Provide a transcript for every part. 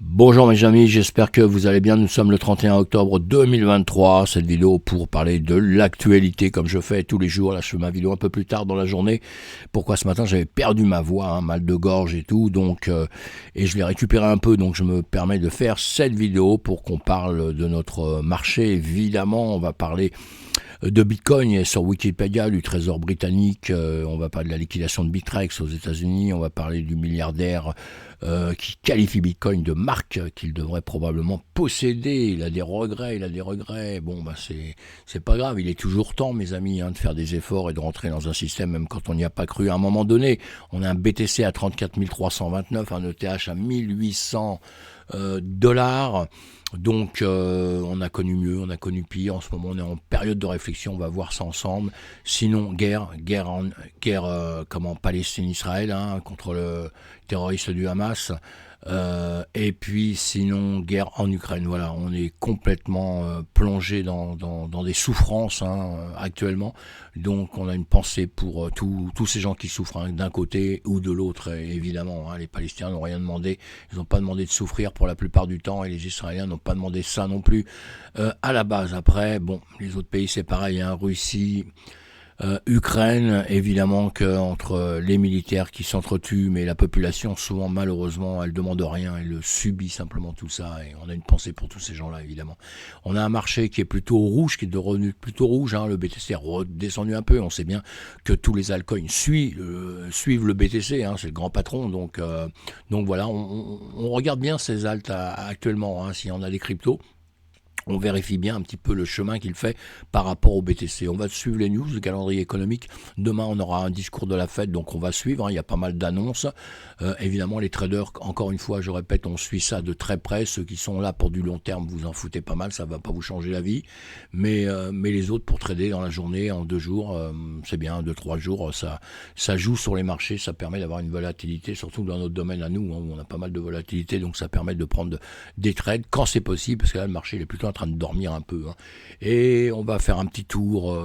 Bonjour mes amis, j'espère que vous allez bien. Nous sommes le 31 octobre 2023. Cette vidéo pour parler de l'actualité comme je fais tous les jours. Là je fais ma vidéo un peu plus tard dans la journée. Pourquoi ce matin j'avais perdu ma voix, mal de gorge et tout. Et je l'ai récupéré un peu. Donc je me permets de faire cette vidéo pour qu'on parle de notre marché. Évidemment on va parler de Bitcoin et sur Wikipédia, du trésor britannique, on va parler de la liquidation de Bitrex aux États-Unis, on va parler du milliardaire qui qualifie Bitcoin de marque qu'il devrait probablement posséder. Il a des regrets. Bon, bah c'est pas grave, il est toujours temps, mes amis, de faire des efforts et de rentrer dans un système, même quand on n'y a pas cru. À un moment donné, on a un BTC à 34 329, un ETH à 1800 dollars. On a connu mieux, on a connu pire. En ce moment, on est en période de réflexion. On va voir ça ensemble. Sinon, guerre, Palestine-Israël contre le terroriste du Hamas. Et puis, sinon, guerre en Ukraine. Voilà, on est complètement plongé dans des souffrances actuellement. Donc, on a une pensée pour tous ces gens qui souffrent d'un côté ou de l'autre, évidemment. Les Palestiniens n'ont rien demandé. Ils n'ont pas demandé de souffrir pour la plupart du temps et les Israéliens n'ont pas demandé ça non plus à la base. Après, bon, les autres pays, c'est pareil. Russie, Ukraine, évidemment qu'entre les militaires qui s'entretuent, mais la population, souvent malheureusement, elle demande rien, elle subit simplement tout ça, et on a une pensée pour tous ces gens-là, évidemment. On a un marché qui est plutôt rouge, qui est devenu plutôt rouge, le BTC est redescendu un peu, on sait bien que tous les altcoins suivent le BTC, c'est le grand patron, donc voilà, on regarde bien ces alts actuellement, si on a des cryptos. On vérifie bien un petit peu le chemin qu'il fait par rapport au BTC. On va suivre les news, le calendrier économique. Demain, on aura un discours de la Fed, donc on va suivre. Il y a pas mal d'annonces. Évidemment, les traders, encore une fois, je répète, on suit ça de très près. Ceux qui sont là pour du long terme, vous en foutez pas mal, ça va pas vous changer la vie. Mais les autres, pour trader dans la journée, en 2 jours, c'est bien, 2-3 jours, ça joue sur les marchés, ça permet d'avoir une volatilité, surtout dans notre domaine à nous, où on a pas mal de volatilité, donc ça permet de prendre des trades quand c'est possible, parce que là, le marché il est plutôt en train de dormir un peu. Et on va faire un petit tour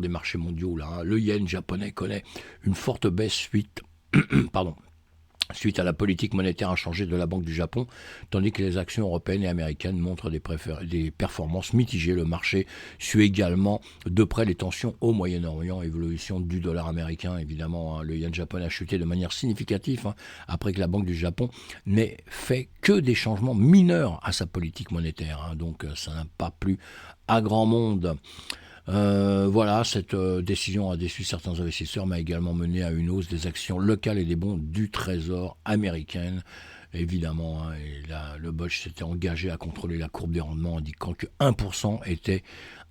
des marchés mondiaux. Là. Le yen japonais connaît une forte baisse suite à la politique monétaire inchangée de la Banque du Japon, tandis que les actions européennes et américaines montrent des performances mitigées. Le marché suit également de près les tensions au Moyen-Orient, évolution du dollar américain, évidemment. Le yen japonais a chuté de manière significative après que la Banque du Japon n'ait fait que des changements mineurs à sa politique monétaire. Donc ça n'a pas plu à grand monde. Voilà, cette décision a déçu certains investisseurs, mais a également mené à une hausse des actions locales et des bons du Trésor américain. Évidemment, et là, le BOJ s'était engagé à contrôler la courbe des rendements, indiquant que 1% était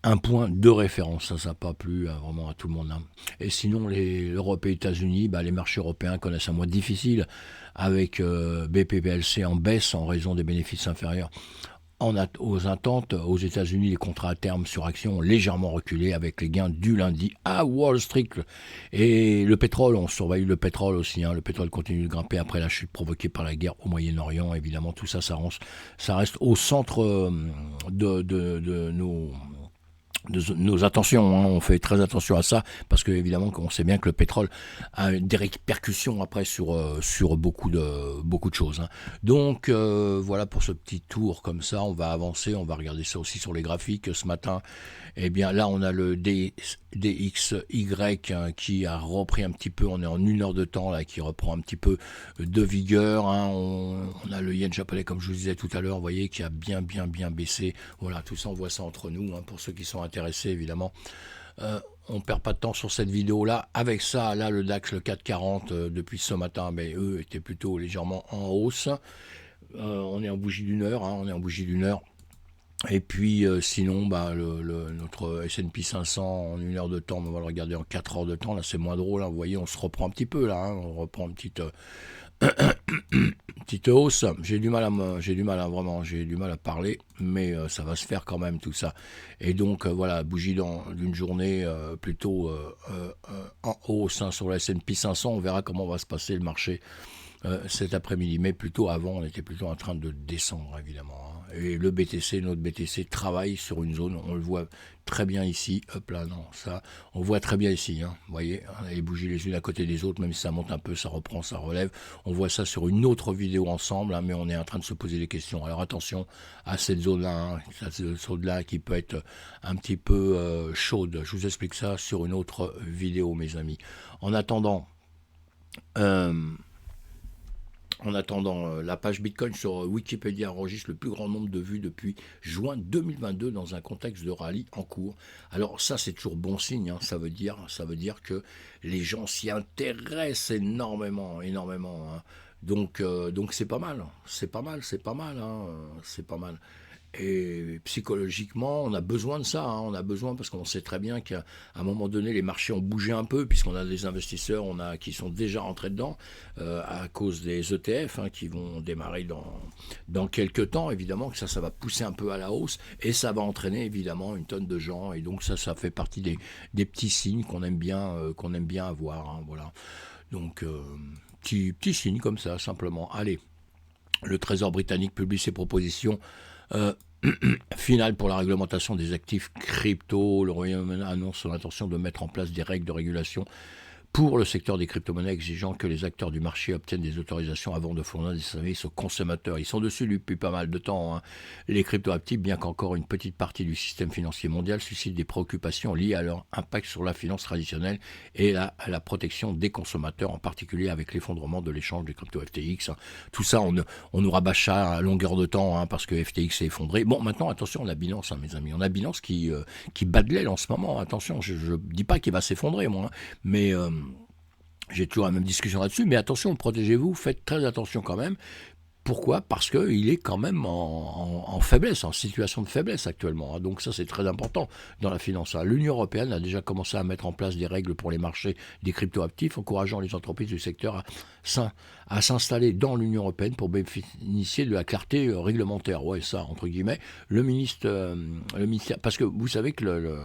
un point de référence. Ça n'a pas plu vraiment à tout le monde. Et sinon, l'Europe et les États-Unis, les marchés européens connaissent un mois difficile, avec BPPLC en baisse en raison des bénéfices inférieurs aux attentes. Aux États-Unis, les contrats à terme sur actions ont légèrement reculé avec les gains du lundi à Wall Street. Et le pétrole, on surveille le pétrole aussi. Le pétrole continue de grimper après la chute provoquée par la guerre au Moyen-Orient. Évidemment, tout ça, ça reste au centre de nos attentions, on fait très attention à ça parce que évidemment on sait bien que le pétrole a des répercussions après sur beaucoup de choses. Donc voilà pour ce petit tour comme ça, on va avancer, on va regarder ça aussi sur les graphiques ce matin. Eh bien là on a le DXY qui a repris un petit peu, on est en 1 heure de temps là, qui reprend un petit peu de vigueur. On a le yen japonais comme je vous disais tout à l'heure, vous voyez, qui a bien baissé. Voilà, tout ça on voit ça entre nous, pour ceux qui sont intéressés évidemment. On perd pas de temps sur cette vidéo là. Avec ça, là le DAX, le 440 depuis ce matin, eux étaient plutôt légèrement en hausse. On est en bougie d'1 heure, Et puis sinon, notre S&P 500 en 1 heure de temps, on va le regarder en 4 heures de temps. Là, c'est moins drôle. Vous voyez, on se reprend un petit peu là. On reprend une petite hausse. J'ai du mal à parler, mais ça va se faire quand même tout ça. Et donc voilà, bougie d'une journée plutôt en hausse sur la S&P 500. On verra comment va se passer le marché cet après-midi. Mais plutôt avant, on était plutôt en train de descendre, évidemment. Et le BTC, notre BTC, travaille sur une zone, on le voit très bien ici. Hop là, non, ça, on voit très bien ici. Vous voyez, les bougies les unes à côté des autres, même si ça monte un peu, ça reprend, ça relève. On voit ça sur une autre vidéo ensemble, mais on est en train de se poser des questions. Alors attention à cette zone-là, cette zone-là qui peut être un petit peu chaude. Je vous explique ça sur une autre vidéo, mes amis. En attendant, la page Bitcoin sur Wikipédia enregistre le plus grand nombre de vues depuis juin 2022 dans un contexte de rallye en cours. Alors ça, c'est toujours bon signe. Ça veut dire que les gens s'y intéressent énormément. Donc c'est pas mal. C'est pas mal. Et psychologiquement, on a besoin de ça. On a besoin parce qu'on sait très bien qu'à un moment donné, les marchés ont bougé un peu puisqu'on a des investisseurs qui sont déjà rentrés dedans à cause des ETF qui vont démarrer dans quelques temps. Évidemment que ça va pousser un peu à la hausse et ça va entraîner évidemment une tonne de gens. Et donc ça fait partie des petits signes qu'on aime bien avoir. Voilà. Donc petits signes comme ça simplement. Allez, le Trésor britannique publie ses propositions. Finale pour la réglementation des actifs crypto. Le Royaume-Uni annonce son intention de mettre en place des règles de régulation pour le secteur des crypto-monnaies, exigeant que les acteurs du marché obtiennent des autorisations avant de fournir des services aux consommateurs. Ils sont dessus depuis pas mal de temps. Les crypto-actifs, bien qu'encore une petite partie du système financier mondial, suscitent des préoccupations liées à leur impact sur la finance traditionnelle et à la protection des consommateurs, en particulier avec l'effondrement de l'échange des crypto-FTX. Tout ça, on nous rabâche ça à longueur de temps parce que FTX s'est effondré. Bon, maintenant, attention, on a Binance, mes amis. On a Binance qui bat de l'aile en ce moment. Attention, je ne dis pas qu'il va s'effondrer, moi, mais j'ai toujours la même discussion là-dessus, mais attention, protégez-vous, faites très attention quand même. Pourquoi ? Parce qu'il est quand même en faiblesse, en situation de faiblesse actuellement. Donc ça, c'est très important dans la finance. L'Union européenne a déjà commencé à mettre en place des règles pour les marchés des crypto-actifs, encourageant les entreprises du secteur à s'installer dans l'Union européenne pour bénéficier de la clarté réglementaire. Ouais, ça, entre guillemets. Le ministère, parce que vous savez que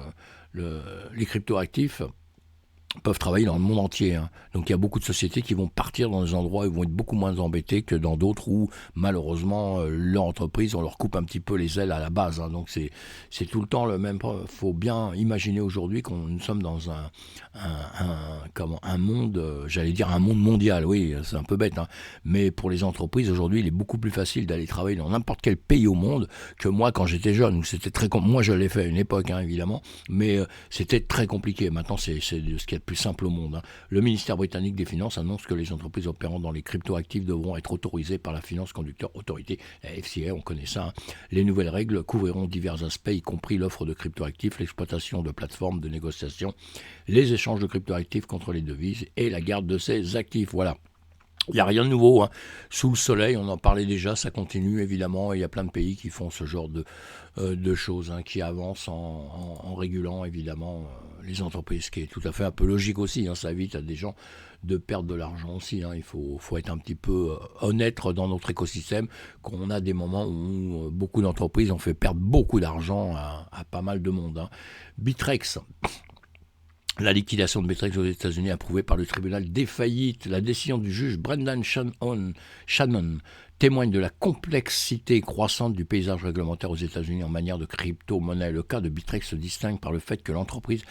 les crypto-actifs peuvent travailler dans le monde entier. Donc il y a beaucoup de sociétés qui vont partir dans des endroits où ils vont être beaucoup moins embêtés que dans d'autres où malheureusement leur entreprise, on leur coupe un petit peu les ailes à la base. Donc c'est tout le temps le même. Il faut bien imaginer aujourd'hui que nous sommes dans un monde, j'allais dire un monde mondial, oui, c'est un peu bête, mais pour les entreprises aujourd'hui, il est beaucoup plus facile d'aller travailler dans n'importe quel pays au monde que moi quand j'étais jeune, où c'était moi je l'ai fait à une époque, évidemment, mais c'était très compliqué. Maintenant c'est ce qu'il y a de plus simple au monde. Le ministère britannique des Finances annonce que les entreprises opérant dans les crypto-actifs devront être autorisées par la Finance Conductor Authority, la FCA, on connaît ça. Les nouvelles règles couvriront divers aspects, y compris l'offre de crypto-actifs, l'exploitation de plateformes de négociation, les échanges de crypto-actifs contre les devises et la garde de ces actifs. Voilà. Il n'y a rien de nouveau, sous le soleil, on en parlait déjà, ça continue évidemment, et il y a plein de pays qui font ce genre de choses, qui avancent en régulant évidemment les entreprises, ce qui est tout à fait un peu logique aussi, ça évite à des gens de perdre de l'argent aussi, il faut être un petit peu honnête dans notre écosystème, qu'on a des moments où beaucoup d'entreprises ont fait perdre beaucoup d'argent à pas mal de monde. Bitrex. La liquidation de Bitrex aux États-Unis approuvée par le tribunal des faillites. La décision du juge Brendan Shannon témoigne de la complexité croissante du paysage réglementaire aux États-Unis en matière de crypto-monnaie. Le cas de Bitrex se distingue par le fait que l'entreprise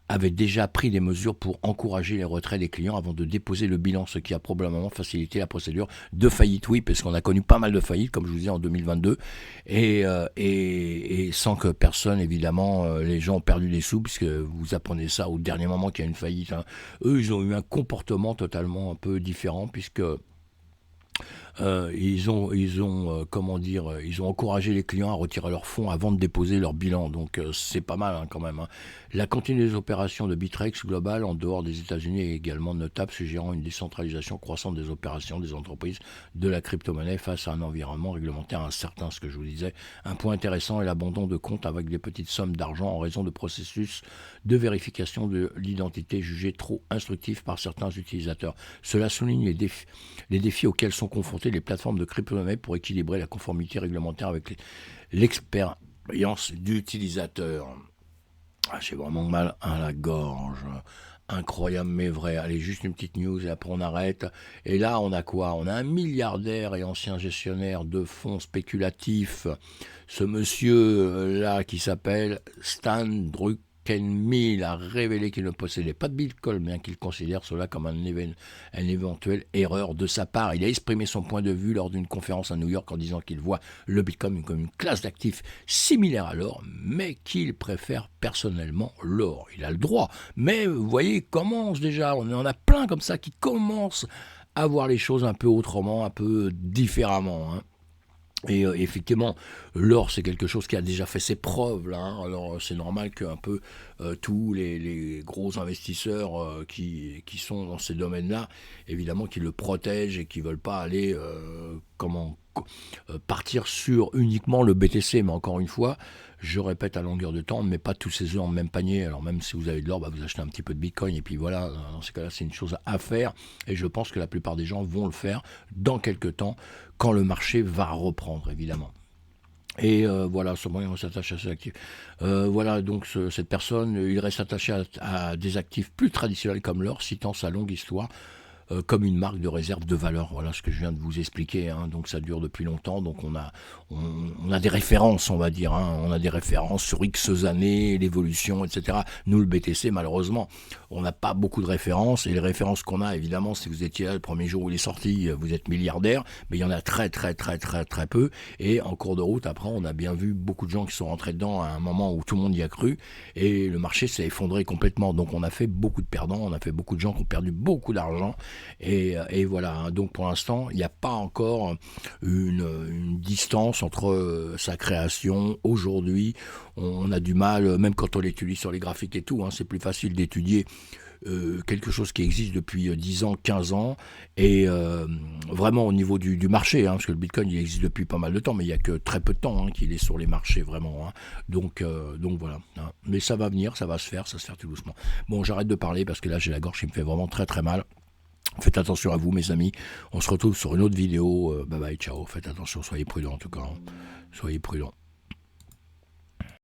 avait déjà pris des mesures pour encourager les retraits des clients avant de déposer le bilan, ce qui a probablement facilité la procédure de faillite. Oui, parce qu'on a connu pas mal de faillites, comme je vous disais, en 2022, et sans que personne, évidemment, les gens ont perdu des sous, puisque vous apprenez ça au dernier moment qu'il y a une faillite. Eux, ils ont eu un comportement totalement un peu différent, puisque ils ont encouragé les clients à retirer leurs fonds avant de déposer leur bilan. Donc c'est pas mal quand même. La continuité des opérations de Bitrex global en dehors des États-Unis est également notable, suggérant une décentralisation croissante des opérations des entreprises de la crypto-monnaie face à un environnement réglementaire incertain, ce que je vous disais. Un point intéressant est l'abandon de comptes avec des petites sommes d'argent en raison de processus de vérification de l'identité jugés trop instructifs par certains utilisateurs. Cela souligne les défis auxquels sont confrontés les plateformes de crypto-monnaie pour équilibrer la conformité réglementaire avec l'expérience d'utilisateur. J'ai vraiment mal à la gorge. Incroyable mais vrai. Allez, juste une petite news et après on arrête. Et là, on a quoi? On a un milliardaire et ancien gestionnaire de fonds spéculatifs. Ce monsieur-là qui s'appelle Stan Druckenmil a révélé qu'il ne possédait pas de Bitcoin, bien qu'il considère cela comme une éventuelle erreur de sa part. Il a exprimé son point de vue lors d'une conférence à New York en disant qu'il voit le Bitcoin comme une classe d'actifs similaire à l'or, mais qu'il préfère personnellement l'or. Il a le droit. Mais vous voyez, il commence déjà, on en a plein comme ça qui commencent à voir les choses un peu autrement, un peu différemment, hein. Et effectivement, l'or, c'est quelque chose qui a déjà fait ses preuves, là, hein. Alors, c'est normal qu'un peu tous les gros investisseurs qui sont dans ces domaines-là, évidemment, qui le protègent et qui ne veulent pas aller partir sur uniquement le BTC. Mais encore une fois, je répète à longueur de temps, on ne met pas tous ses œufs dans le même panier. Alors même si vous avez de l'or, vous achetez un petit peu de Bitcoin et puis voilà, dans ces cas-là, c'est une chose à faire. Et je pense que la plupart des gens vont le faire dans quelques temps, quand le marché va reprendre, évidemment. Et voilà, ce moyen on s'attache à ses actifs. Voilà, donc cette personne, il reste attaché à des actifs plus traditionnels comme l'or, citant sa longue histoire comme une marque de réserve de valeur. Voilà ce que je viens de vous expliquer, hein. Donc ça dure depuis longtemps, donc on a des références, on va dire, hein. On a des références sur X années, l'évolution, etc. Nous, le BTC, malheureusement, on n'a pas beaucoup de références, et les références qu'on a, évidemment, si vous étiez là le premier jour où il est sorti, vous êtes milliardaire, mais il y en a très peu, et en cours de route, après, on a bien vu beaucoup de gens qui sont rentrés dedans à un moment où tout le monde y a cru, et le marché s'est effondré complètement. Donc on a fait beaucoup de perdants, on a fait beaucoup de gens qui ont perdu beaucoup d'argent, et voilà, hein. Donc pour l'instant, il n'y a pas encore une distance entre sa création. Aujourd'hui, on a du mal, même quand on l'étudie sur les graphiques et tout, hein, c'est plus facile d'étudier quelque chose qui existe depuis 10 ans, 15 ans, et vraiment au niveau du marché, hein, parce que le Bitcoin il existe depuis pas mal de temps, mais il n'y a que très peu de temps, hein, qu'il est sur les marchés vraiment, hein. Donc voilà, hein. Mais ça va venir, ça va se faire tout doucement. Bon, j'arrête de parler parce que là j'ai la gorge qui me fait vraiment très mal. Faites attention à vous, mes amis. On se retrouve sur une autre vidéo. Bye bye, ciao. Faites attention, soyez prudents en tout cas, hein. Soyez prudents.